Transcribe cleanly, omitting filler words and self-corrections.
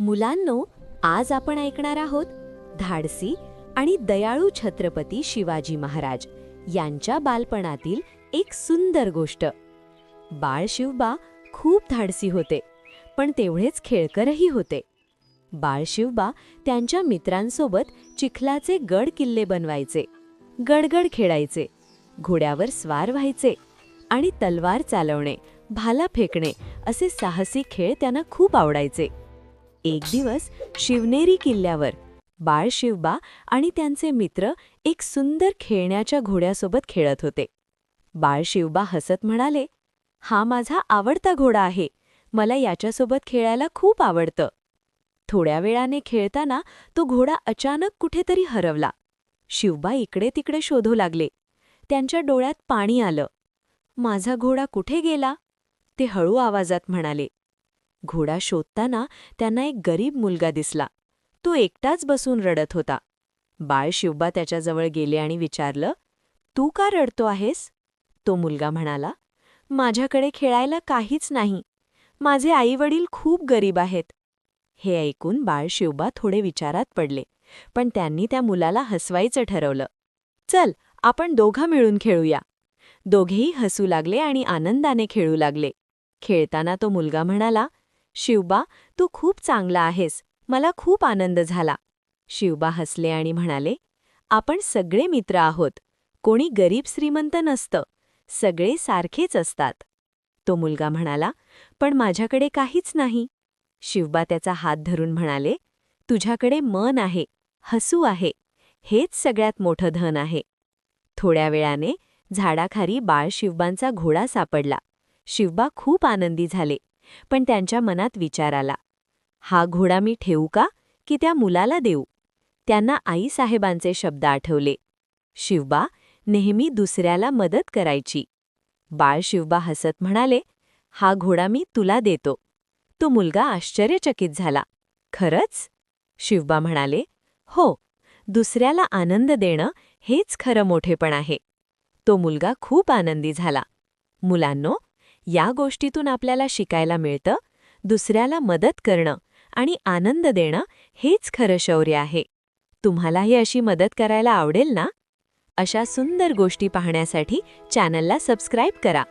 मुलांनो, आज आपण ऐकणार आहोत धाडसी आणि दयाळू छत्रपती शिवाजी महाराज यांच्या बालपणातील एक सुंदर गोष्ट। बाळ शिवबा खूप धाडसी होते, पण तेवढेच खेळकरही होते। बाळ शिवबा त्यांच्या मित्रांसोबत चिखलाचे गड किल्ले बनवायचे, गडगड खेळायचे, घोड्यावर स्वार व्हायचे आणि तलवार चालवणे, भाला फेकणे असे साहसी खेळ त्यांना खूप आवडायचे। एक दिवस शिवनेरी किल्ल्यावर बाळ शिवबा आणि त्यांचे मित्र एक सुंदर खेळण्याच्या घोड्यासोबत खेळत होते। बाळ शिवबा हसत म्हणाले, "हा माझा आवडता घोडा आहे, मला याच्यासोबत खेळायला खूप आवडतं." थोड्या वेळाने खेळताना तो घोडा अचानक कुठेतरी हरवला। शिवबा इकडे तिकडे शोधू लागले। त्यांच्या डोळ्यात पाणी आलं। "माझा घोडा कुठे गेला?" ते हळू आवाजात म्हणाले। घोडा शोधताना त्यांना एक गरीब मुलगा दिसला। तो एकटाच बसून रडत होता। बाळ शिवबा त्याच्याजवळ गेले आणि विचारलं, "तू का रडतो आहेस?" तो मुलगा म्हणाला, "माझ्याकडे खेळायला काहीच नाही, माझे आईवडील खूप गरीब आहेत." हे ऐकून बाळ शिवबा थोडे विचारात पडले, पण त्यांनी त्या मुलाला हसवायचं ठरवलं। "चल, आपण दोघं मिळून खेळूया." दोघेही हसू लागले आणि आनंदाने खेळू लागले। खेळताना तो मुलगा म्हणाला, "शिवबा, तू खूप चांगला आहेस, मला खूप आनंद झाला." शिवबा हसले आणि म्हणाले, "आपण सगळे मित्र आहोत, कोणी गरीब श्रीमंत नसतं, सगळे सारखेच असतात." तो मुलगा म्हणाला, "पण माझ्याकडे काहीच नाही." शिवबा त्याचा हात धरून म्हणाले, "तुझ्याकडे मन आहे, हसू आहे, हेच सगळ्यात मोठं धन आहे." थोड्या वेळाने झाडाखाली बाळ शिवबांचा घोडा सापडला। शिवबा खूप आनंदी झाले, पण त्यांच्या मनात विचार आला, "हा घोडा मी ठेवू का, की त्या मुलाला देऊ?" त्यांना आईसाहेबांचे शब्द आठवले, "शिवबा, नेहमी दुसऱ्याला मदत करायची." बाळ शिवबा हसत म्हणाले, "हा घोडा मी तुला देतो." तो मुलगा आश्चर्यचकित झाला, "खरंच?" शिवबा म्हणाले, "हो, दुसऱ्याला आनंद देणं हेच खरं मोठेपण आहे." तो मुलगा खूप आनंदी झाला। मुलांनो, या गोष्टीतून आपल्याला शिकायला मिळतं, दुसऱ्याला मदत करणं आणि आनंद देणं हेच खरं शौर्य आहे। तुम्हालाही अशी मदत करायला आवडेल ना? अशा सुंदर गोष्टी पाहण्यासाठी चॅनलला सबस्क्राईब करा।